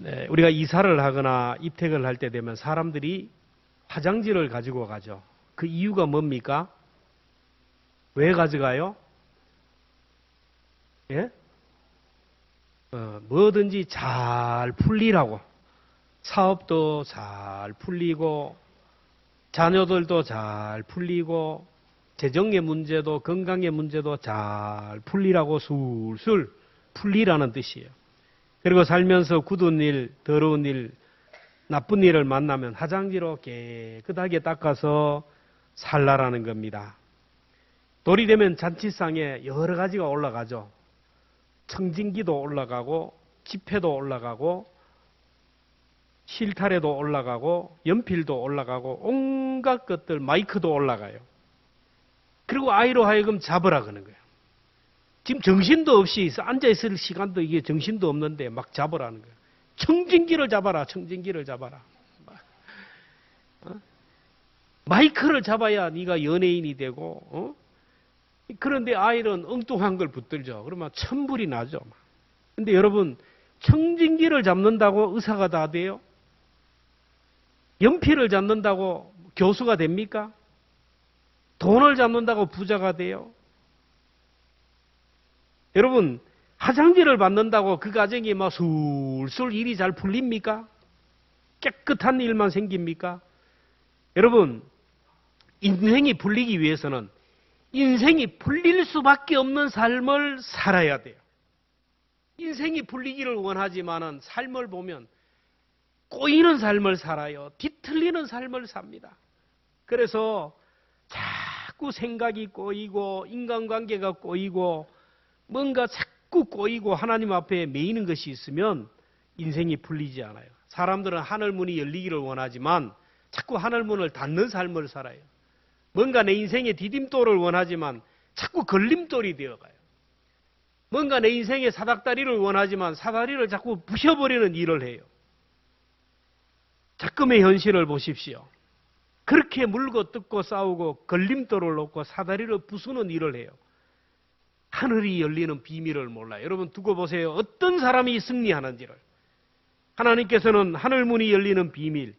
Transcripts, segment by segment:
네, 우리가 이사를 하거나 입택을 할 때 되면 사람들이 화장지를 가지고 가죠. 그 이유가 뭡니까? 왜 가져가요? 예? 뭐든지 잘 풀리라고. 사업도 잘 풀리고, 자녀들도 잘 풀리고, 재정의 문제도 건강의 문제도 잘 풀리라고 술술 풀리라는 뜻이에요. 그리고 살면서 굳은 일, 더러운 일, 나쁜 일을 만나면 화장지로 깨끗하게 닦아서 살라라는 겁니다. 돌이 되면 잔치상에 여러 가지가 올라가죠. 청진기도 올라가고, 지폐도 올라가고, 실타래도 올라가고, 연필도 올라가고, 온갖 것들, 마이크도 올라가요. 그리고 아이로 하여금 잡으라 그러는 거예요. 지금 정신도 없이 앉아있을 시간도 이게 정신도 없는데 막 잡으라는 거예요. 청진기를 잡아라, 청진기를 잡아라. 마이크를 잡아야 네가 연예인이 되고, 그런데 아이는 엉뚱한 걸 붙들죠. 그러면 천불이 나죠. 근데 여러분, 청진기를 잡는다고 의사가 다 돼요? 연필을 잡는다고 교수가 됩니까? 돈을 잡는다고 부자가 돼요? 여러분, 화장지를 받는다고 그 가정이 막 술술 일이 잘 풀립니까? 깨끗한 일만 생깁니까? 여러분, 인생이 풀리기 위해서는 인생이 풀릴 수밖에 없는 삶을 살아야 돼요. 인생이 풀리기를 원하지만은 삶을 보면 꼬이는 삶을 살아요. 뒤틀리는 삶을 삽니다. 그래서 자꾸 생각이 꼬이고 인간관계가 꼬이고 뭔가 자꾸 꼬이고 하나님 앞에 매이는 것이 있으면 인생이 풀리지 않아요. 사람들은 하늘문이 열리기를 원하지만 자꾸 하늘문을 닫는 삶을 살아요. 뭔가 내 인생의 디딤돌을 원하지만 자꾸 걸림돌이 되어가요. 뭔가 내 인생의 사닥다리를 원하지만 사다리를 자꾸 부셔버리는 일을 해요. 작금의 현실을 보십시오. 그렇게 물고 뜯고 싸우고 걸림돌을 놓고 사다리를 부수는 일을 해요. 하늘이 열리는 비밀을 몰라요. 여러분 두고 보세요. 어떤 사람이 승리하는지를. 하나님께서는 하늘문이 열리는 비밀,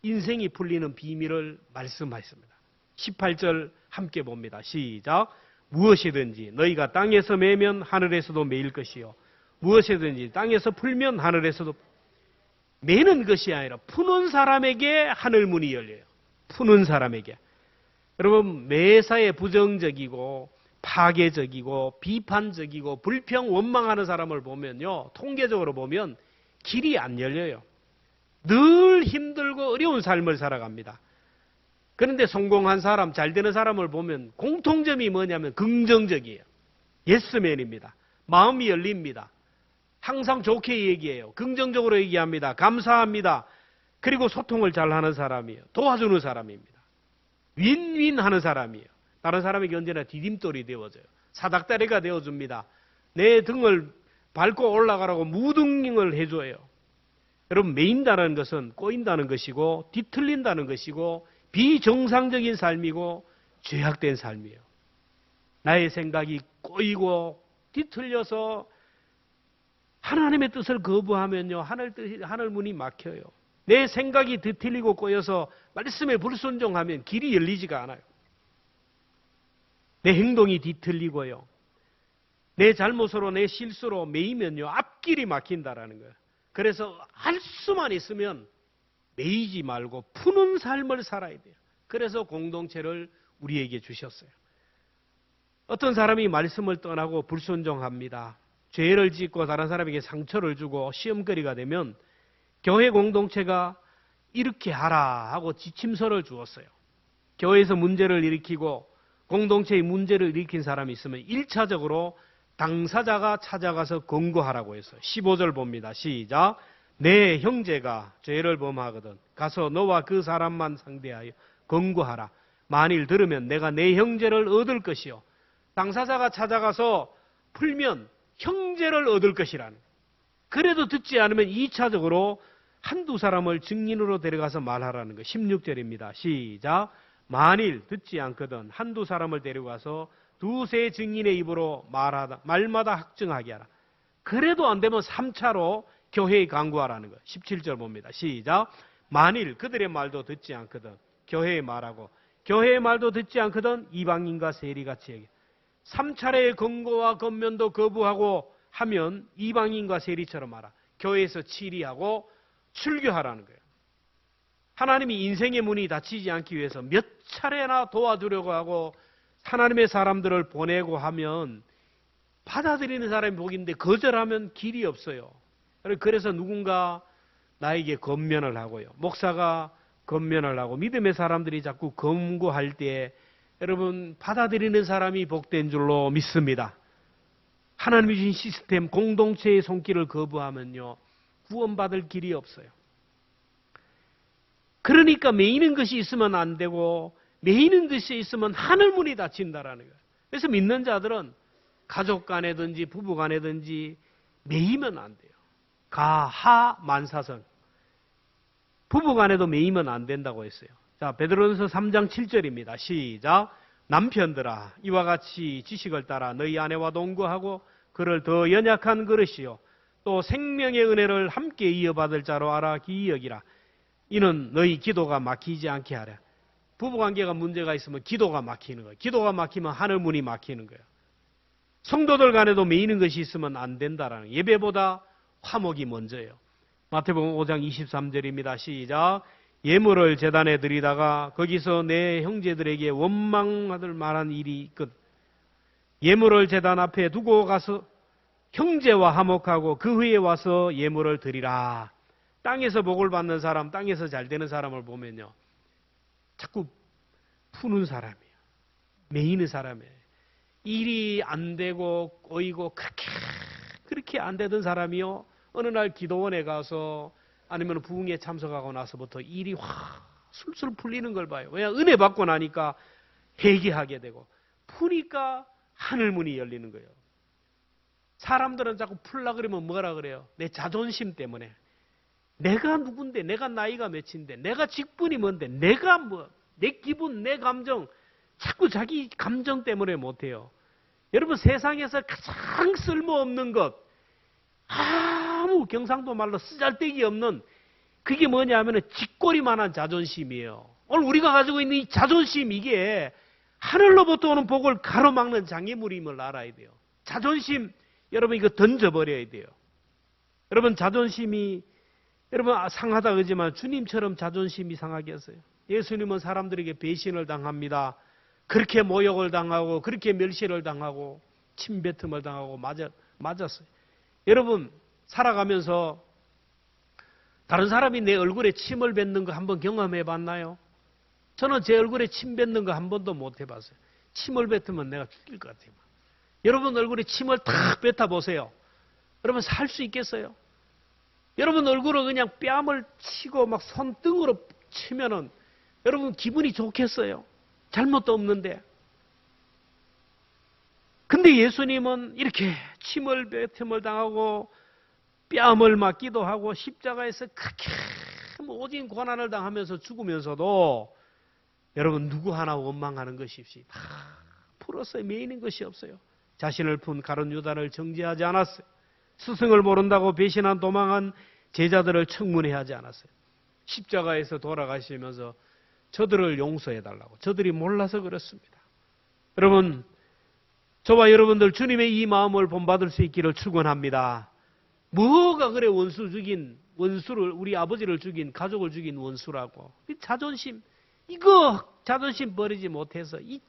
인생이 풀리는 비밀을 말씀하셨습니다. 18절 함께 봅니다. 시작. 무엇이든지 너희가 땅에서 매면 하늘에서도 매일 것이요. 무엇이든지 땅에서 풀면 하늘에서도 매는 것이 아니라 푸는 사람에게 하늘문이 열려요. 푸는 사람에게. 여러분 매사에 부정적이고 파괴적이고 비판적이고 불평 원망하는 사람을 보면요. 통계적으로 보면 길이 안 열려요. 늘 힘들고 어려운 삶을 살아갑니다. 그런데 성공한 사람, 잘 되는 사람을 보면 공통점이 뭐냐면 긍정적이에요. 예스맨입니다. 마음이 열립니다. 항상 좋게 얘기해요. 긍정적으로 얘기합니다. 감사합니다. 그리고 소통을 잘하는 사람이에요. 도와주는 사람입니다. 윈윈 하는 사람이에요. 다른 사람에게 언제나 디딤돌이 되어져요. 사닥다리가 되어줍니다. 내 등을 밟고 올라가라고 무등을 해줘요. 여러분 매인다는 것은 꼬인다는 것이고 뒤틀린다는 것이고 비정상적인 삶이고 죄악된 삶이에요. 나의 생각이 꼬이고 뒤틀려서 하나님의 뜻을 거부하면요. 하늘 문이 막혀요. 내 생각이 뒤틀리고 꼬여서 말씀에 불순종하면 길이 열리지가 않아요. 내 행동이 뒤틀리고요. 내 잘못으로 내 실수로 매이면요. 앞길이 막힌다라는 거예요. 그래서 할 수만 있으면 매이지 말고 푸는 삶을 살아야 돼요. 그래서 공동체를 우리에게 주셨어요. 어떤 사람이 말씀을 떠나고 불순종합니다. 죄를 짓고 다른 사람에게 상처를 주고 시험거리가 되면 교회 공동체가 이렇게 하라 하고 지침서를 주었어요. 교회에서 문제를 일으키고 공동체의 문제를 일으킨 사람이 있으면 1차적으로 당사자가 찾아가서 권고하라고 해서 15절 봅니다. 시작. 내 형제가 죄를 범하거든 가서 너와 그 사람만 상대하여 권고하라. 만일 들으면 내가 내 형제를 얻을 것이요. 당사자가 찾아가서 풀면 형제를 얻을 것이라는. 그래도 듣지 않으면 2차적으로 한두 사람을 증인으로 데려가서 말하라는 거. 16절입니다. 시작. 만일 듣지 않거든 한두 사람을 데려가서 두세 증인의 입으로 말마다 확증하게 하라. 그래도 안 되면 3차로 교회에 간구하라는 거. 17절 봅니다. 시작. 만일 그들의 말도 듣지 않거든 교회의 말하고 교회의 말도 듣지 않거든 이방인과 세리같이 얘기해. 3차례의 권고와 권면도 거부하고 하면 이방인과 세리처럼 하라. 교회에서 치리하고 출교하라는 거예요. 하나님이 인생의 문이 닫히지 않기 위해서 몇 차례나 도와주려고 하고 하나님의 사람들을 보내고 하면 받아들이는 사람이 복인데 거절하면 길이 없어요. 그래서 누군가 나에게 권면을 하고요. 목사가 권면을 하고 믿음의 사람들이 자꾸 권고할 때 여러분 받아들이는 사람이 복된 줄로 믿습니다. 하나님이 주신 시스템 공동체의 손길을 거부하면요. 구원받을 길이 없어요. 그러니까 매이는 것이 있으면 안 되고 매이는 것이 있으면 하늘문이 닫힌다라는 거예요. 그래서 믿는 자들은 가족 간에든지 부부 간에든지 매이면 안 돼요. 가하 만사성. 부부 간에도 매이면 안 된다고 했어요. 자, 베드로전서 3장 7절입니다. 시작. 남편들아 이와 같이 지식을 따라 너희 아내와 동거하고 그를 더 연약한 그릇이요 또 생명의 은혜를 함께 이어받을 자로 알아 기이 여기라. 이는 너희 기도가 막히지 않게 하라. 부부관계가 문제가 있으면 기도가 막히는 거예요. 기도가 막히면 하늘문이 막히는 거예요. 성도들 간에도 매이는 것이 있으면 안 된다라는 거예요. 예배보다 화목이 먼저예요. 마태복음 5장 23절입니다. 시작. 예물을 제단에 드리다가 거기서 내 형제들에게 원망받을 만한 일이 있거든. 예물을 제단 앞에 두고 가서 형제와 화목하고 그 후에 와서 예물을 드리라. 땅에서 복을 받는 사람, 땅에서 잘 되는 사람을 보면요. 자꾸 푸는 사람이에요. 매이는 사람이에요. 일이 안 되고 꼬이고 그렇게 안 되던 사람이요. 어느 날 기도원에 가서 아니면 부흥에 참석하고 나서부터 일이 확 술술 풀리는 걸 봐요. 왜냐? 은혜 받고 나니까 회개하게 되고 푸니까 하늘문이 열리는 거예요. 사람들은 자꾸 풀라 그러면 뭐라 그래요? 내 자존심 때문에. 내가 누군데, 내가 나이가 몇인데, 내가 직분이 뭔데, 내가 뭐, 내 기분, 내 감정, 자꾸 자기 감정 때문에 못해요. 여러분 세상에서 가장 쓸모없는 것, 아무 경상도 말로 쓰잘데기 없는 그게 뭐냐 하면 쥐꼬리만한 자존심이에요. 오늘 우리가 가지고 있는 이 자존심 이게 하늘로부터 오는 복을 가로막는 장애물임을 알아야 돼요. 자존심 여러분 이거 던져버려야 돼요. 여러분 자존심이 여러분 상하다 그러지만 주님처럼 자존심이 상하겠어요? 예수님은 사람들에게 배신을 당합니다. 그렇게 모욕을 당하고 그렇게 멸시를 당하고 침뱉음을 당하고 맞았어요. 여러분 살아가면서 다른 사람이 내 얼굴에 침을 뱉는 거 한번 경험해 봤나요? 저는 제 얼굴에 침 뱉는 거 한 번도 못 해봤어요. 침을 뱉으면 내가 죽일 것 같아요. 여러분 얼굴에 침을 탁 뱉어보세요. 여러분 살 수 있겠어요? 여러분 얼굴을 그냥 뺨을 치고 막 손등으로 치면은 여러분 기분이 좋겠어요? 잘못도 없는데. 근데 예수님은 이렇게 침을 뱉음을 당하고 뺨을 맞기도 하고 십자가에서 크게 오진 고난을 당하면서 죽으면서도 여러분 누구 하나 원망하는 것이 없이 다 풀었어요. 매이는 것이 없어요. 자신을 푼 가룟 유다를 정죄하지 않았어요. 스승을 모른다고 배신한 도망한 제자들을 청문회 하지 않았어요. 십자가에서 돌아가시면서 저들을 용서해달라고. 저들이 몰라서 그렇습니다. 여러분 저와 여러분들 주님의 이 마음을 본받을 수 있기를 축원합니다. 뭐가 그래 원수 죽인 원수를 우리 아버지를 죽인 가족을 죽인 원수라고. 자존심 이거 자존심 버리지 못해서 이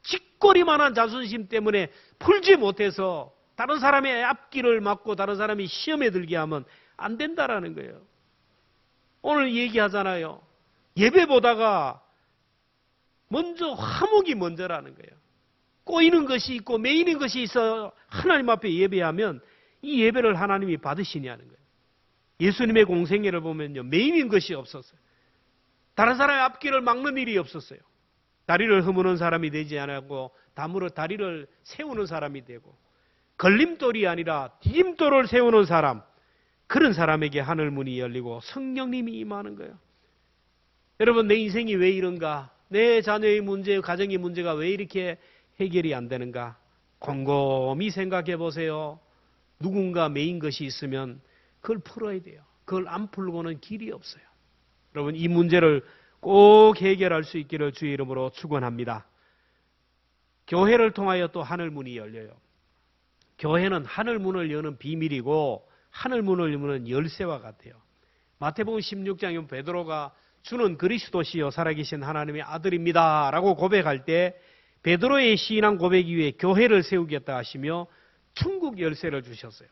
쥐꼬리만한 자존심 때문에 풀지 못해서 다른 사람의 앞길을 막고 다른 사람이 시험에 들게 하면 안 된다라는 거예요. 오늘 얘기하잖아요. 예배 보다가 먼저 화목이 먼저라는 거예요. 꼬이는 것이 있고 매이는 것이 있어 하나님 앞에 예배하면 이 예배를 하나님이 받으시냐는 거예요. 예수님의 공생애를 보면요. 매이는 것이 없었어요. 다른 사람의 앞길을 막는 일이 없었어요. 다리를 허무는 사람이 되지 않았고 다무로 다리를 세우는 사람이 되고 걸림돌이 아니라 디딤돌을 세우는 사람, 그런 사람에게 하늘문이 열리고 성령님이 임하는 거예요. 여러분 내 인생이 왜 이런가? 내 자녀의 문제, 가정의 문제가 왜 이렇게 해결이 안 되는가? 곰곰이 생각해 보세요. 누군가 매인 것이 있으면 그걸 풀어야 돼요. 그걸 안 풀고는 길이 없어요. 여러분, 이 문제를 꼭 해결할 수 있기를 주의 이름으로 축원합니다. 교회를 통하여 또 하늘 문이 열려요. 교회는 하늘 문을 여는 비밀이고 하늘 문을 여는 열쇠와 같아요. 마태복음 16장에 베드로가 주는 그리스도시요 살아계신 하나님의 아들입니다 라고 고백할 때 베드로의 신앙 고백 위에 교회를 세우겠다 하시며 천국 열쇠를 주셨어요.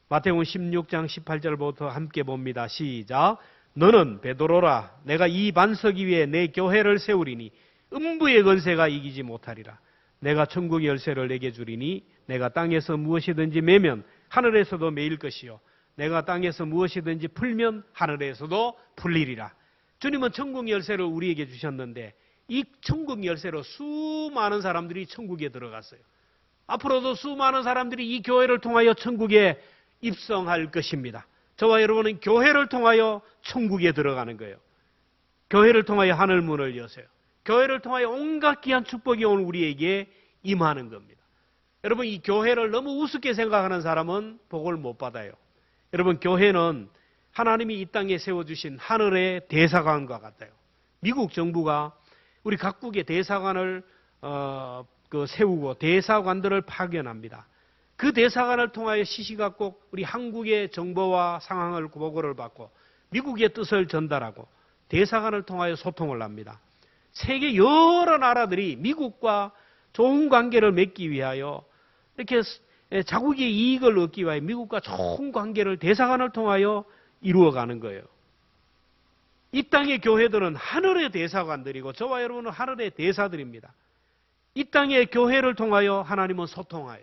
마태복음 16장 18절부터 함께 봅니다. 시작. 너는 베드로라. 내가 이 반석 위에 내 교회를 세우리니 음부의 권세가 이기지 못하리라. 내가 천국 열쇠를 내게 주리니 내가 땅에서 무엇이든지 매면 하늘에서도 매일 것이요 내가 땅에서 무엇이든지 풀면 하늘에서도 풀리리라. 주님은 천국 열쇠를 우리에게 주셨는데 이 천국 열쇠로 수많은 사람들이 천국에 들어갔어요. 앞으로도 수많은 사람들이 이 교회를 통하여 천국에 입성할 것입니다. 저와 여러분은 교회를 통하여 천국에 들어가는 거예요. 교회를 통하여 하늘문을 여세요. 교회를 통하여 온갖 귀한 축복이 오늘 우리에게 임하는 겁니다. 여러분, 이 교회를 너무 우습게 생각하는 사람은 복을 못 받아요. 여러분, 교회는 하나님이 이 땅에 세워주신 하늘의 대사관과 같아요. 미국 정부가 우리 각국의 대사관을 세우고 대사관들을 파견합니다. 그 대사관을 통하여 시시각각 우리 한국의 정보와 상황을 보고를 받고 미국의 뜻을 전달하고 대사관을 통하여 소통을 합니다. 세계 여러 나라들이 미국과 좋은 관계를 맺기 위하여 이렇게 자국의 이익을 얻기 위하여 미국과 좋은 관계를 대사관을 통하여 이루어가는 거예요. 이 땅의 교회들은 하늘의 대사관들이고 저와 여러분은 하늘의 대사들입니다. 이 땅의 교회를 통하여 하나님은 소통하여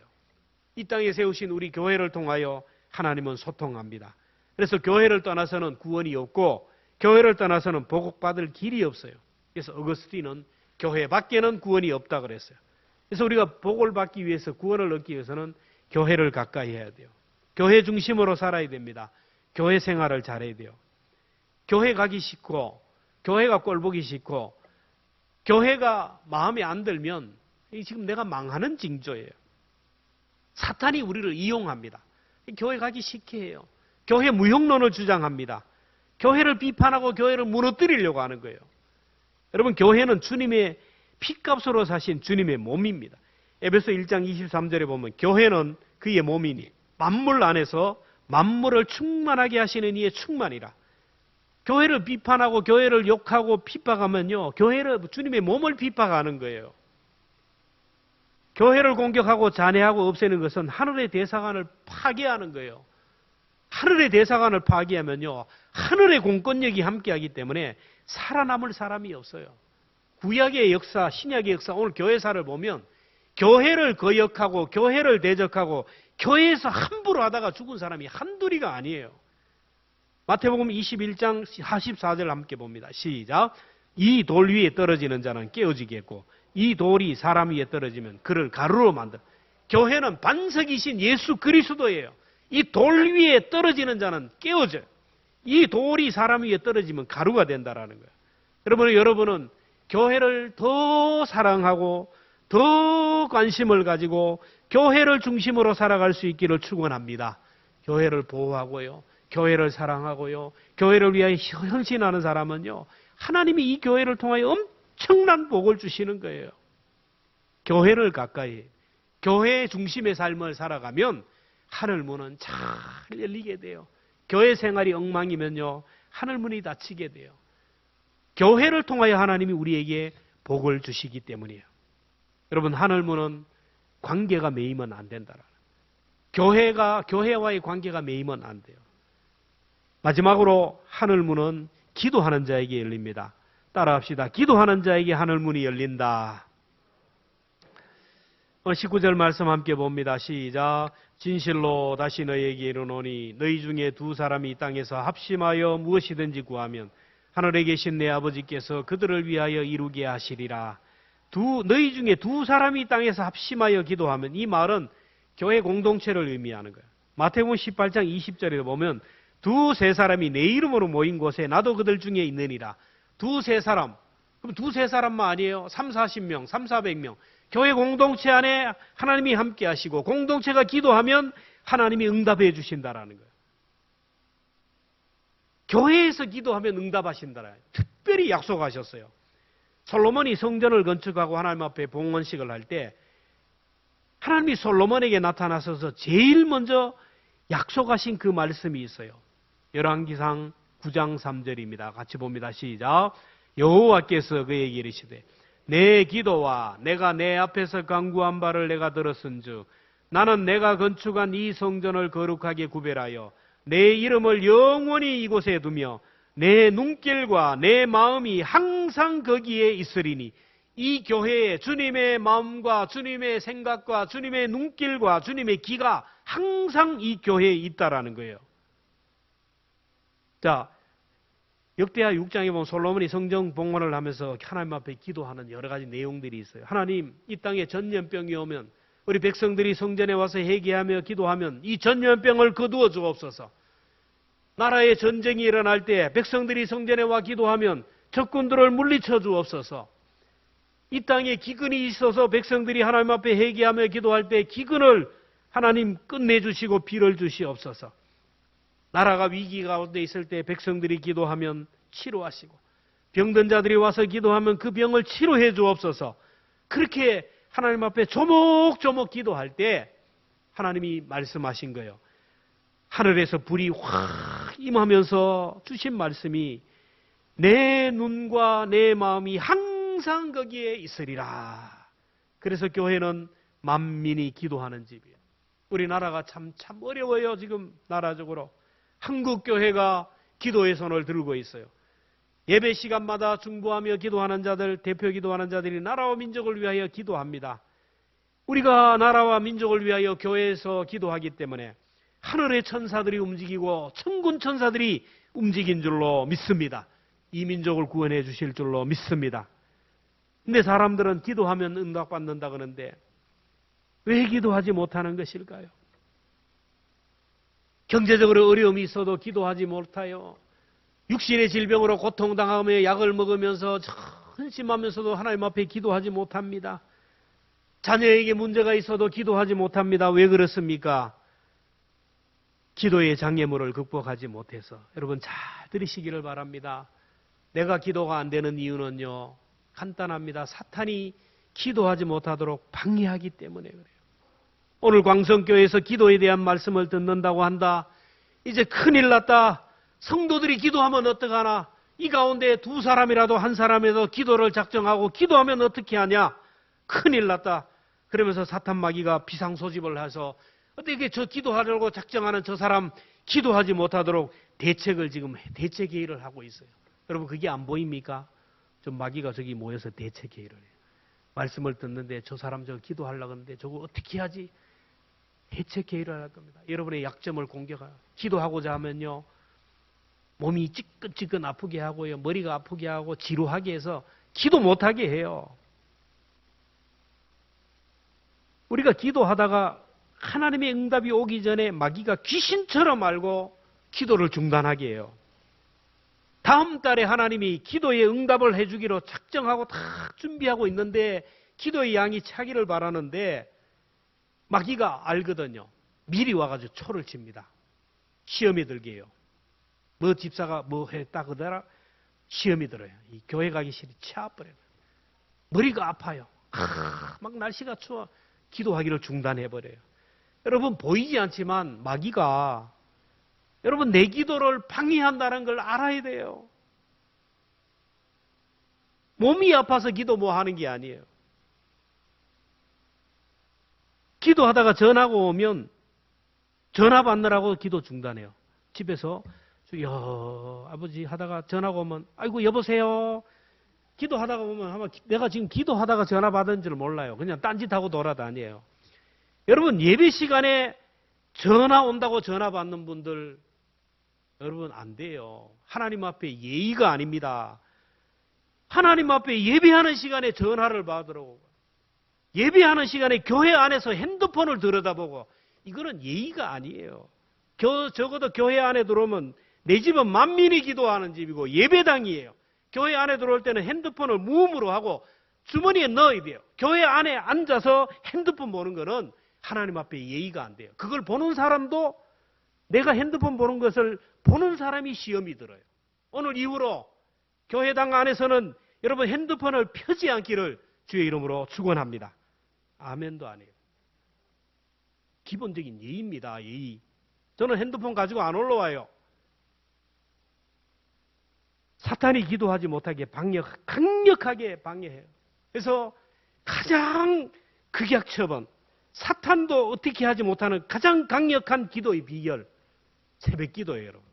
이 땅에 세우신 우리 교회를 통하여 하나님은 소통합니다. 그래서 교회를 떠나서는 구원이 없고 교회를 떠나서는 복받을 길이 없어요. 그래서 어거스틴은 교회 밖에는 구원이 없다 그랬어요. 그래서 우리가 복을 받기 위해서 구원을 얻기 위해서는 교회를 가까이 해야 돼요. 교회 중심으로 살아야 됩니다. 교회 생활을 잘해야 돼요. 교회 가기 싫고 교회가 꼴보기 싫고 교회가 마음에 안 들면 지금 내가 망하는 징조예요. 사탄이 우리를 이용합니다. 교회 가기 싫게 해요. 교회 무용론을 주장합니다. 교회를 비판하고 교회를 무너뜨리려고 하는 거예요. 여러분, 교회는 주님의 피값으로 사신 주님의 몸입니다. 에베소 1장 23절에 보면 교회는 그의 몸이니 만물 안에서 만물을 충만하게 하시는 이의 충만이라. 교회를 비판하고 교회를 욕하고 핍박하면요, 교회를 주님의 몸을 핍박하는 거예요. 교회를 공격하고 잔해하고 없애는 것은 하늘의 대사관을 파괴하는 거예요. 하늘의 대사관을 파괴하면요, 하늘의 공권력이 함께하기 때문에 살아남을 사람이 없어요. 구약의 역사, 신약의 역사, 오늘 교회사를 보면 교회를 거역하고 교회를 대적하고 교회에서 함부로 하다가 죽은 사람이 한둘이가 아니에요. 마태복음 21장 44절 함께 봅니다. 시작. 이 돌 위에 떨어지는 자는 깨어지겠고 이 돌이 사람 위에 떨어지면 그를 가루로 만들. 교회는 반석이신 예수 그리스도예요. 이 돌 위에 떨어지는 자는 깨어져요. 이 돌이 사람 위에 떨어지면 가루가 된다라는 거예요. 여러분은 교회를 더 사랑하고 더 관심을 가지고 교회를 중심으로 살아갈 수 있기를 축원합니다. 교회를 보호하고요. 교회를 사랑하고요. 교회를 위하여 헌신하는 사람은요, 하나님이 이 교회를 통하여 엄청난 복을 주시는 거예요. 교회를 가까이, 교회 중심의 삶을 살아가면 하늘문은 잘 열리게 돼요. 교회 생활이 엉망이면요, 하늘문이 닫히게 돼요. 교회를 통하여 하나님이 우리에게 복을 주시기 때문이에요. 여러분, 하늘문은 관계가 매이면 안 된다라는. 교회와의 관계가 매이면 안 돼요. 마지막으로 하늘문은 기도하는 자에게 열립니다. 따라합시다. 기도하는 자에게 하늘문이 열린다. 19절 말씀 함께 봅니다. 시작. 진실로 다시 너희에게 이르노니 너희 중에 두 사람이 이 땅에서 합심하여 무엇이든지 구하면 하늘에 계신 내 아버지께서 그들을 위하여 이루게 하시리라. 너희 중에 두 사람이 이 땅에서 합심하여 기도하면, 이 말은 교회 공동체를 의미하는 거예요. 마태복음 18장 20절에 보면 두세 사람이 내 이름으로 모인 곳에 나도 그들 중에 있느니라. 두세 사람. 그럼 두세 사람만 아니에요. 30-40명, 300-400명. 교회 공동체 안에 하나님이 함께 하시고 공동체가 기도하면 하나님이 응답해 주신다라는 거예요. 교회에서 기도하면 응답하신다라. 특별히 약속하셨어요. 솔로몬이 성전을 건축하고 하나님 앞에 봉헌식을 할 때 하나님이 솔로몬에게 나타나셔서 제일 먼저 약속하신 그 말씀이 있어요. 열왕기상 9장 3절입니다. 같이 봅니다. 시작. 여호와께서 그에게 이르시되 내 기도와 내가 내 앞에서 간구한 바를 내가 들었은즉 나는 내가 건축한 이 성전을 거룩하게 구별하여 내 이름을 영원히 이곳에 두며 내 눈길과 내 마음이 항상 거기에 있으리니 이 교회에 주님의 마음과 주님의 생각과 주님의 눈길과 주님의 기가 항상 이 교회에 있다라는 거예요. 자, 역대하 6장에 보면 솔로몬이 성전 봉헌을 하면서 하나님 앞에 기도하는 여러 가지 내용들이 있어요. 하나님, 이 땅에 전염병이 오면 우리 백성들이 성전에 와서 회개하며 기도하면 이 전염병을 거두어 주옵소서. 나라에 전쟁이 일어날 때 백성들이 성전에 와 기도하면 적군들을 물리쳐 주옵소서. 이 땅에 기근이 있어서 백성들이 하나님 앞에 회개하며 기도할 때 기근을 하나님 끝내주시고 비를 주시옵소서. 나라가 위기 가운데 있을 때 백성들이 기도하면 치료하시고 병든 자들이 와서 기도하면 그 병을 치료해 주옵소서. 그렇게 하나님 앞에 조목조목 기도할 때 하나님이 말씀하신 거예요. 하늘에서 불이 확 임하면서 주신 말씀이 내 눈과 내 마음이 항상 거기에 있으리라. 그래서 교회는 만민이 기도하는 집이에요. 우리나라가 참 어려워요. 지금 나라적으로. 한국 교회가 기도의 손을 들고 있어요. 예배 시간마다 중보하며 기도하는 자들, 대표 기도하는 자들이 나라와 민족을 위하여 기도합니다. 우리가 나라와 민족을 위하여 교회에서 기도하기 때문에 하늘의 천사들이 움직이고 천군 천사들이 움직인 줄로 믿습니다. 이 민족을 구원해 주실 줄로 믿습니다. 근데 사람들은 기도하면 응답받는다 그러는데 왜 기도하지 못하는 것일까요? 경제적으로 어려움이 있어도 기도하지 못해요. 육신의 질병으로 고통당하며 약을 먹으면서 헌심하면서도 하나님 앞에 기도하지 못합니다. 자녀에게 문제가 있어도 기도하지 못합니다. 왜 그렇습니까? 기도의 장애물을 극복하지 못해서. 여러분 잘 들으시기를 바랍니다. 내가 기도가 안 되는 이유는요, 간단합니다. 사탄이 기도하지 못하도록 방해하기 때문에 그래요. 오늘 광성교회에서 기도에 대한 말씀을 듣는다고 한다. 이제 큰일 났다. 성도들이 기도하면 어떡하나? 이 가운데 두 사람이라도 한 사람이라도 기도를 작정하고 기도하면 어떻게 하냐? 큰일 났다. 그러면서 사탄 마귀가 비상소집을 해서 어떻게 저 기도하려고 작정하는 저 사람 기도하지 못하도록 대책을 지금 대책 회의를 하고 있어요. 여러분 그게 안 보입니까? 저 마귀가 저기 모여서 대책 회의를 해요. 말씀을 듣는데 저 사람 저 기도하려고 하는데 저거 어떻게 하지? 대책 회의를 할 겁니다. 여러분의 약점을 공격하여 기도하고자 하면요, 몸이 찌끈찌끈 아프게 하고요, 머리가 아프게 하고 지루하게 해서 기도 못하게 해요. 우리가 기도하다가 하나님의 응답이 오기 전에 마귀가 귀신처럼 알고 기도를 중단하게 해요. 다음 달에 하나님이 기도의 응답을 해주기로 작정하고 다 준비하고 있는데 기도의 양이 차기를 바라는데 마귀가 알거든요. 미리 와가지고 초를 칩니다. 시험이 들게 해요. 뭐 집사가 뭐 했다 그러더라 시험이 들어요. 이 교회 가기 싫이 치아버려요. 머리가 아파요. 막 날씨가 추워. 기도하기를 중단해버려요. 여러분 보이지 않지만 마귀가 여러분 내 기도를 방해한다는 걸 알아야 돼요. 몸이 아파서 기도 뭐 하는 게 아니에요. 기도하다가 전화가 오면 전화 받느라고 기도 중단해요. 집에서 아버지 하다가 전화가 오면 아이고 여보세요. 기도하다가 보면 아마 내가 지금 기도하다가 전화 받은 줄 몰라요. 그냥 딴짓하고 돌아다녀요. 여러분 예배 시간에 전화 온다고 전화 받는 분들 여러분 안 돼요. 하나님 앞에 예의가 아닙니다. 하나님 앞에 예배하는 시간에 전화를 받으라고. 예배하는 시간에 교회 안에서 핸드폰을 들여다보고 이거는 예의가 아니에요. 적어도 교회 안에 들어오면 내 집은 만민이 기도하는 집이고 예배당이에요. 교회 안에 들어올 때는 핸드폰을 무음으로 하고 주머니에 넣어야 돼요. 교회 안에 앉아서 핸드폰 보는 거는 하나님 앞에 예의가 안 돼요. 그걸 보는 사람도 내가 핸드폰 보는 것을 보는 사람이 시험이 들어요. 오늘 이후로 교회당 안에서는 여러분 핸드폰을 펴지 않기를 주의 이름으로 축원합니다. 아멘도 안 해요. 기본적인 예의입니다. 예의. 저는 핸드폰 가지고 안 올라와요. 사탄이 기도하지 못하게 강력하게 방해해요. 그래서 가장 극약 처분, 사탄도 어떻게 하지 못하는 가장 강력한 기도의 비결, 새벽 기도예요, 여러분.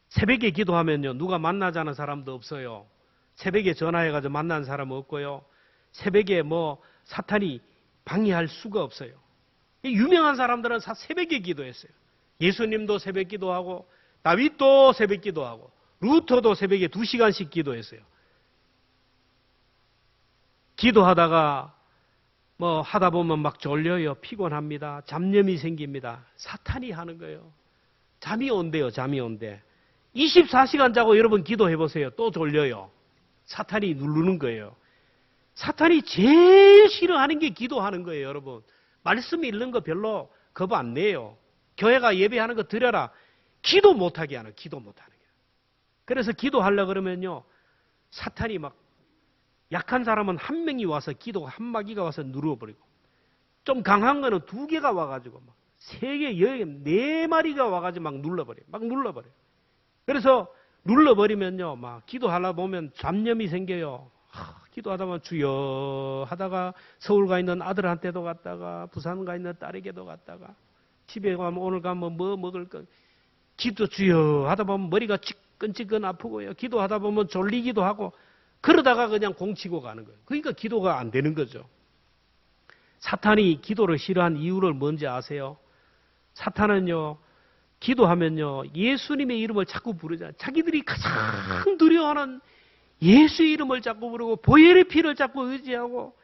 새벽에 기도하면요, 누가 만나자는 사람도 없어요. 새벽에 전화해가지고 만난 사람은 없고요. 새벽에 사탄이 방해할 수가 없어요. 유명한 사람들은 새벽에 기도했어요. 예수님도 새벽 기도하고, 다윗도 새벽 기도하고, 루터도 새벽에 2시간씩 기도했어요. 기도하다가 하다 보면 막 졸려요. 피곤합니다. 잡념이 생깁니다. 사탄이 하는 거예요. 잠이 온대요. 잠이 온대. 24시간 자고 여러분 기도해 보세요. 또 졸려요. 사탄이 누르는 거예요. 사탄이 제일 싫어하는 게 기도하는 거예요, 여러분. 말씀 읽는 거 별로 겁 안 내요. 교회가 예배하는 거 드려라. 기도 못하게 하는, 기도 못하는 거예요. 그래서 기도하려고 그러면요, 사탄이 막 약한 사람은 한 명이 와서 기도가 한 마귀가 와서 누르버리고, 좀 강한 거는 2개가 와가지고 막 3개, 4마리가 와가지고 막 눌러버려요. 그래서 눌러버리면요, 막 기도하려고 보면 잡념이 생겨요. 기도하다 보면 주여 하다가 서울 가 있는 아들한테도 갔다가 부산 가 있는 딸에게도 갔다가 집에 가면 오늘 가면 뭐 먹을 거 기도 주여 하다 보면 머리가 지끈지끈 아프고요. 기도하다 보면 졸리기도 하고 그러다가 그냥 공치고 가는 거예요. 그러니까 기도가 안 되는 거죠. 사탄이 기도를 싫어한 이유를 뭔지 아세요? 사탄은요, 기도하면요, 예수님의 이름을 자꾸 부르잖아요. 자기들이 가장 두려워하는 예수의 이름을 자꾸 부르고 보혈의 피를 자꾸 의지하고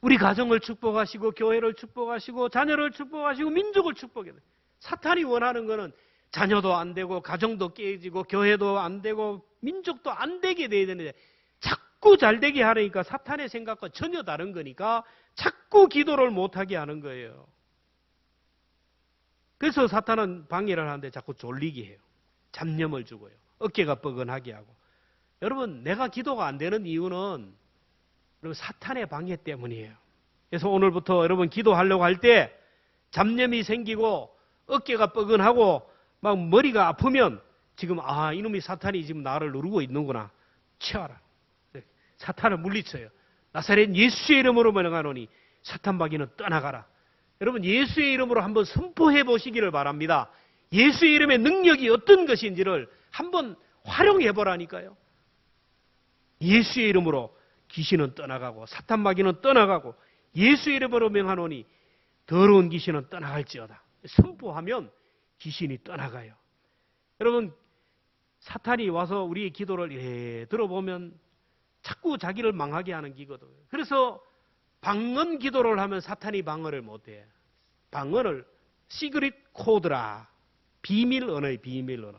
우리 가정을 축복하시고 교회를 축복하시고 자녀를 축복하시고 민족을 축복해요. 사탄이 원하는 거는 자녀도 안 되고 가정도 깨지고 교회도 안 되고 민족도 안 되게 돼야 되는데 자꾸 잘 되게 하려니까 사탄의 생각과 전혀 다른 거니까 자꾸 기도를 못하게 하는 거예요. 그래서 사탄은 방해를 하는데 자꾸 졸리게 해요. 잡념을 주고요. 어깨가 뻐근하게 하고. 여러분, 내가 기도가 안 되는 이유는 여러분 사탄의 방해 때문이에요. 그래서 오늘부터 여러분 기도하려고 할 때 잡념이 생기고 어깨가 뻐근하고 막 머리가 아프면 지금 이놈이 사탄이 지금 나를 누르고 있는구나. 치워라. 사탄을 물리쳐요. 나사렛 예수의 이름으로 명하노니 사탄 마귀는 떠나가라. 여러분 예수의 이름으로 한번 선포해 보시기를 바랍니다. 예수의 이름의 능력이 어떤 것인지를 한번 활용해 보라니까요. 예수의 이름으로 귀신은 떠나가고 사탄 마귀는 떠나가고 예수의 이름으로 명하노니 더러운 귀신은 떠나갈지어다. 선포하면 귀신이 떠나가요. 여러분 사탄이 와서 우리의 기도를 들어보면 자꾸 자기를 망하게 하는 기거든요. 그래서 방언 기도를 하면 사탄이 방언을 못해. 방언을 시그릿 코드라. 비밀 언어의 비밀 언어.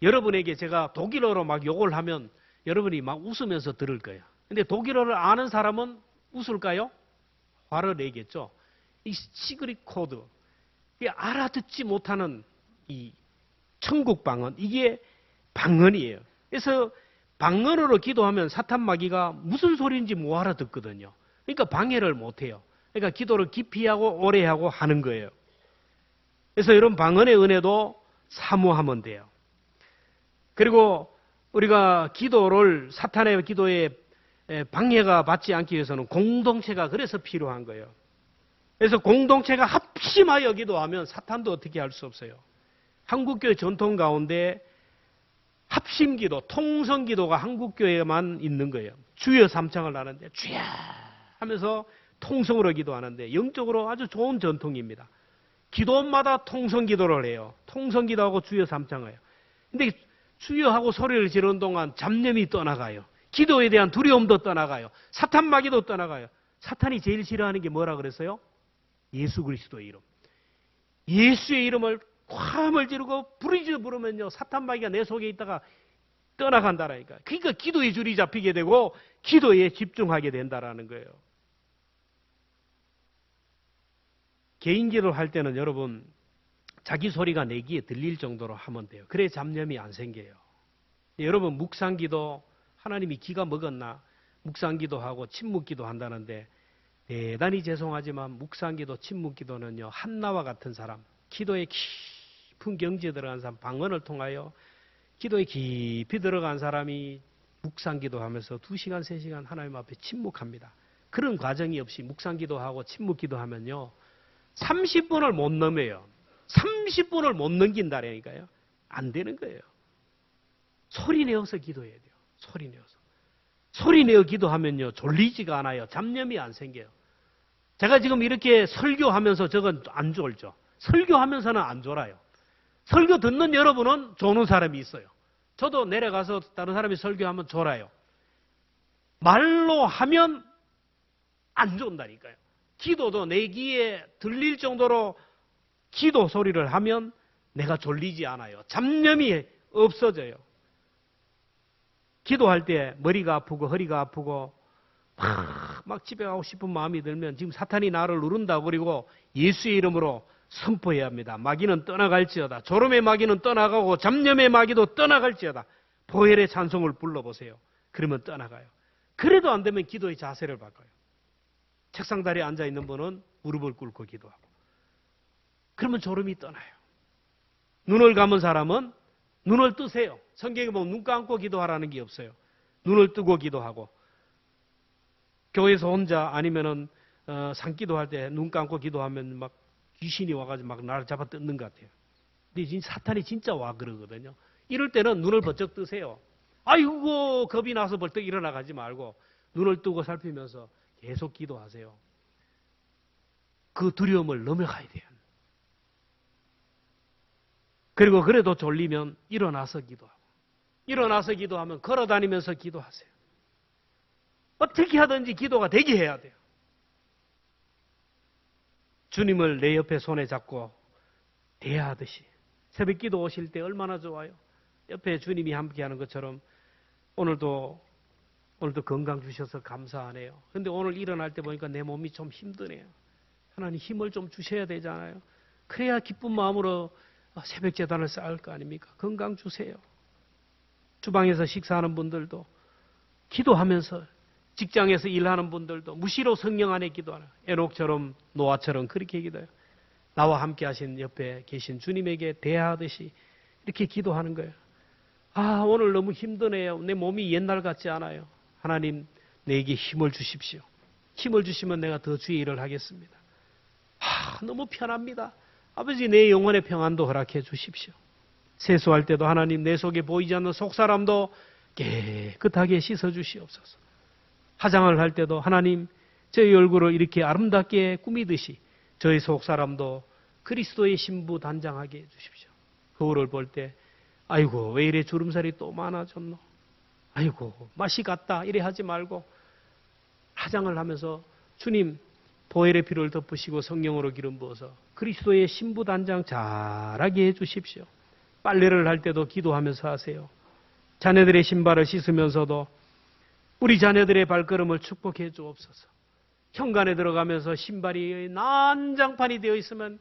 여러분에게 제가 독일어로 막 욕을 하면 여러분이 막 웃으면서 들을 거예요. 근데 독일어를 아는 사람은 웃을까요? 화를 내겠죠. 이 시그릿 코드. 알아듣지 못하는 이 천국 방언. 이게 방언이에요. 그래서 방언으로 기도하면 사탄 마귀가 무슨 소리인지 못 알아듣거든요. 그러니까 방해를 못해요. 그러니까 기도를 깊이 하고 오래 하고 하는 거예요. 그래서 여러분 방언의 은혜도 사모하면 돼요. 그리고 우리가 기도를 사탄의 기도에 방해가 받지 않기 위해서는 공동체가 그래서 필요한 거예요. 그래서 공동체가 합심하여 기도하면 사탄도 어떻게 할 수 없어요. 한국교회 전통 가운데 합심기도, 통성기도가 한국교회에만 있는 거예요. 주여 삼창을 하는데 주여 하면서 통성으로 기도하는데 영적으로 아주 좋은 전통입니다. 기도마다 통성기도를 해요. 통성기도하고 주여 삼창을 해요. 근데 주여하고 소리를 지르는 동안 잡념이 떠나가요. 기도에 대한 두려움도 떠나가요. 사탄 마귀도 떠나가요. 사탄이 제일 싫어하는 게 뭐라 그랬어요? 예수 그리스도의 이름. 예수의 이름을 화음을 지르고 부르짖어 부르면요 사탄 마귀가 내 속에 있다가 떠나간다라니까. 그러니까 기도의 줄이 잡히게 되고 기도에 집중하게 된다라는 거예요. 개인 기도를 할 때는 여러분 자기 소리가 내 귀에 들릴 정도로 하면 돼요. 그래 잡념이 안 생겨요. 여러분 묵상기도 하나님이 기가 먹었나? 묵상기도하고 침묵기도 한다는데 대단히 죄송하지만 묵상기도 침묵기도는요 한나와 같은 사람, 기도에 깊은 경지에 들어간 사람, 방언을 통하여 기도에 깊이 들어간 사람이 묵상기도하면서 2시간, 3시간 하나님 앞에 침묵합니다. 그런 과정이 없이 묵상기도하고 침묵기도하면요 30분을 못 넘어요. 30분을 못 넘긴다라니까요. 안 되는 거예요. 소리 내어서 기도해야 돼요. 소리 내어서. 소리 내어 기도하면요 졸리지가 않아요. 잡념이 안 생겨요. 제가 지금 이렇게 설교하면서 저건 안 졸죠. 설교하면서는 안 졸아요. 설교 듣는 여러분은 조는 사람이 있어요. 저도 내려가서 다른 사람이 설교하면 졸아요. 말로 하면 안 존다니까요. 기도도 내 귀에 들릴 정도로 기도 소리를 하면 내가 졸리지 않아요. 잡념이 없어져요. 기도할 때 머리가 아프고 허리가 아프고 막 집에 가고 싶은 마음이 들면 지금 사탄이 나를 누른다 그리고 예수의 이름으로 선포해야 합니다. 마귀는 떠나갈지어다. 졸음의 마귀는 떠나가고 잡념의 마귀도 떠나갈지어다. 보혈의 찬송을 불러보세요. 그러면 떠나가요. 그래도 안 되면 기도의 자세를 바꿔요. 책상 다리에 앉아있는 분은 무릎을 꿇고 기도하고 그러면 졸음이 떠나요. 눈을 감은 사람은 눈을 뜨세요. 성경에 보면 눈 감고 기도하라는 게 없어요. 눈을 뜨고 기도하고 교회에서 혼자 아니면은 산기도할 때 눈 감고 기도하면 막 귀신이 와가지고 막 나를 잡아 뜯는 것 같아요. 근데 진짜 사탄이 진짜 와 그러거든요. 이럴 때는 눈을 번쩍 뜨세요. 아이고 겁이 나서 벌떡 일어나가지 말고 눈을 뜨고 살피면서 계속 기도하세요. 그 두려움을 넘어가야 돼요. 그리고 그래도 졸리면 일어나서 기도하고 일어나서 기도하면 걸어다니면서 기도하세요. 어떻게 하든지 기도가 되게 해야 돼요. 주님을 내 옆에 손에 잡고 대하듯이 새벽 기도 오실 때 얼마나 좋아요. 옆에 주님이 함께하는 것처럼 오늘도 건강 주셔서 감사하네요. 그런데 오늘 일어날 때 보니까 내 몸이 좀 힘드네요. 하나님 힘을 좀 주셔야 되잖아요. 그래야 기쁜 마음으로 새벽 제단을 쌓을 거 아닙니까? 건강 주세요. 주방에서 식사하는 분들도 기도하면서 직장에서 일하는 분들도 무시로 성령 안에 기도하라. 에녹처럼 노아처럼 그렇게 기도해요. 나와 함께 하신 옆에 계신 주님에게 대하듯이 이렇게 기도하는 거예요. 아 오늘 너무 힘드네요. 내 몸이 옛날 같지 않아요. 하나님 내게 힘을 주십시오. 힘을 주시면 내가 더 주의 일을 하겠습니다. 너무 편합니다. 아버지 내 영혼의 평안도 허락해 주십시오. 세수할 때도 하나님 내 속에 보이지 않는 속사람도 깨끗하게 씻어 주시옵소서. 화장을 할 때도 하나님 저희 얼굴을 이렇게 아름답게 꾸미듯이 저희 속사람도 그리스도의 신부 단장하게 해주십시오. 거울을 볼 때 아이고 왜 이래 주름살이 또 많아졌노. 아이고 맛이 갔다 이래 하지 말고 화장을 하면서 주님 보혈의 피를 덮으시고 성령으로 기름 부어서 그리스도의 신부 단장 잘하게 해주십시오. 빨래를 할 때도 기도하면서 하세요. 자녀들의 신발을 씻으면서도 우리 자녀들의 발걸음을 축복해 주옵소서. 현관에 들어가면서 신발이 난장판이 되어 있으면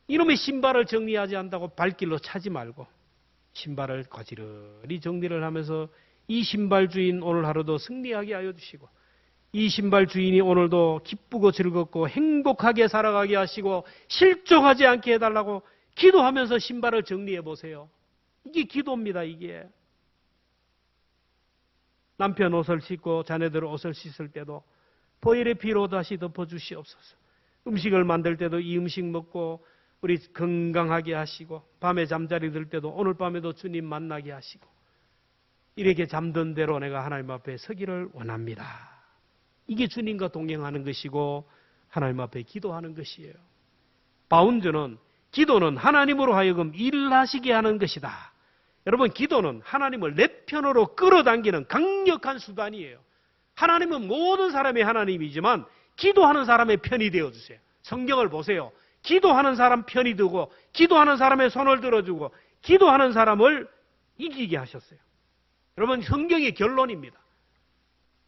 이놈의 신발을 정리하지 않다고 발길로 차지 말고 신발을 거지르리 정리를 하면서 이 신발 주인 오늘 하루도 승리하게 하여 주시고 이 신발 주인이 오늘도 기쁘고 즐겁고 행복하게 살아가게 하시고 실종하지 않게 해달라고 기도하면서 신발을 정리해 보세요. 이게 기도입니다. 이게. 남편 옷을 씻고 자녀들 옷을 씻을 때도 보혈의 피로 다시 덮어주시옵소서. 음식을 만들 때도 이 음식 먹고 우리 건강하게 하시고 밤에 잠자리 들 때도 오늘 밤에도 주님 만나게 하시고 이렇게 잠든 대로 내가 하나님 앞에 서기를 원합니다. 이게 주님과 동행하는 것이고 하나님 앞에 기도하는 것이에요. 바운드는 기도는 하나님으로 하여금 일하시게 하는 것이다. 여러분 기도는 하나님을 내 편으로 끌어당기는 강력한 수단이에요. 하나님은 모든 사람의 하나님이지만 기도하는 사람의 편이 되어주세요. 성경을 보세요. 기도하는 사람 편이 되고 기도하는 사람의 손을 들어주고 기도하는 사람을 이기게 하셨어요. 여러분 성경의 결론입니다.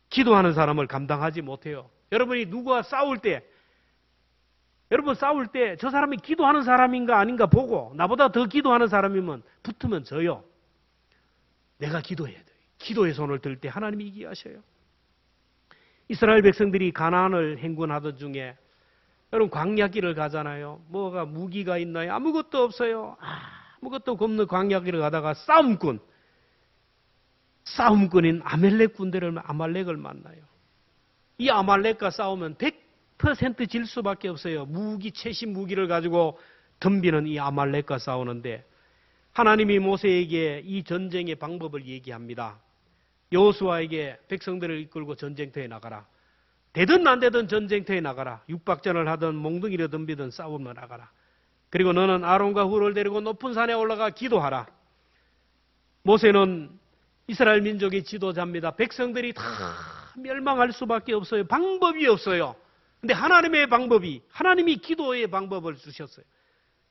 기도하는 사람을 감당하지 못해요. 여러분이 누구와 싸울 때 여러분 싸울 때 저 사람이 기도하는 사람인가 아닌가 보고 나보다 더 기도하는 사람이면 붙으면 져요. 내가 기도해야 돼요. 기도의 손을 들 때 하나님이 이기게 하셔요. 이스라엘 백성들이 가나안을 행군하던 중에 여러분 광야길을 가잖아요. 뭐가 무기가 있나요? 아무것도 없어요. 아무것도 없는 광야길을 가다가 싸움꾼인 아말렉을 만나요. 이 아말렉과 싸우면 100% 질 수밖에 없어요. 최신 무기를 가지고 덤비는 이 아말렉과 싸우는데 하나님이 모세에게 이 전쟁의 방법을 얘기합니다. 여호수아에게 백성들을 이끌고 전쟁터에 나가라. 되든 안 되든 전쟁터에 나가라. 육박전을 하든 몽둥이를 덤비든 싸우며 나가라. 그리고 너는 아론과 훌을 데리고 높은 산에 올라가 기도하라. 모세는 이스라엘 민족의 지도자입니다. 백성들이 다 멸망할 수밖에 없어요. 방법이 없어요. 근데 하나님이 기도의 방법을 주셨어요.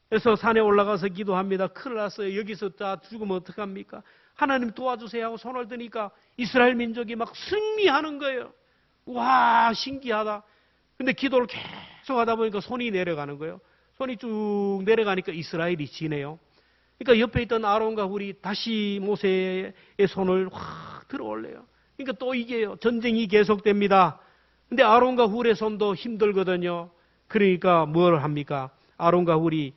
그래서 산에 올라가서 기도합니다. 큰일 났어요. 여기서 다 죽으면 어떡합니까? 하나님 도와주세요 하고 손을 드니까 이스라엘 민족이 막 승리하는 거예요. 와, 신기하다. 근데 기도를 계속 하다 보니까 손이 내려가는 거예요. 손이 쭉 내려가니까 이스라엘이 지네요. 그러니까 옆에 있던 아론과 훌이 다시 모세의 손을 확 들어 올려요. 그러니까 또 이게요. 전쟁이 계속됩니다. 근데 아론과 훌의 손도 힘들거든요. 그러니까 뭘 합니까? 아론과 훌이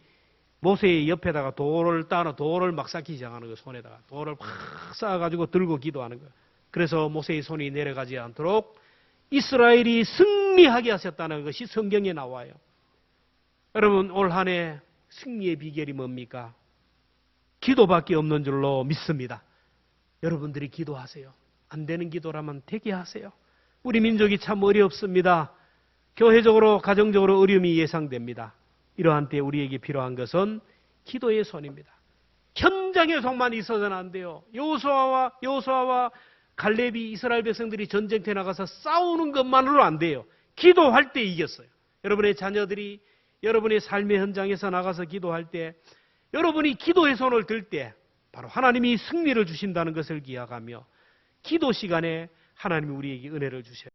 모세의 옆에다가 돌을 막 쌓기 시작하는 거예요. 손에다가 돌을 확 쌓아가지고 들고 기도하는 거예요. 그래서 모세의 손이 내려가지 않도록 이스라엘이 승리하게 하셨다는 것이 성경에 나와요. 여러분 올 한 해 승리의 비결이 뭡니까? 기도밖에 없는 줄로 믿습니다. 여러분들이 기도하세요. 안 되는 기도라면 되게 하세요. 우리 민족이 참 어렵습니다. 교회적으로 가정적으로 어려움이 예상됩니다. 이러한 때 우리에게 필요한 것은 기도의 손입니다. 현장의 손만 있어서는 안 돼요. 여호수아와 갈렙이 이스라엘 백성들이 전쟁터에 나가서 싸우는 것만으로 안 돼요. 기도할 때 이겼어요. 여러분의 자녀들이 여러분의 삶의 현장에서 나가서 기도할 때 여러분이 기도의 손을 들 때 바로 하나님이 승리를 주신다는 것을 기억하며 기도 시간에 하나님이 우리에게 은혜를 주셔요.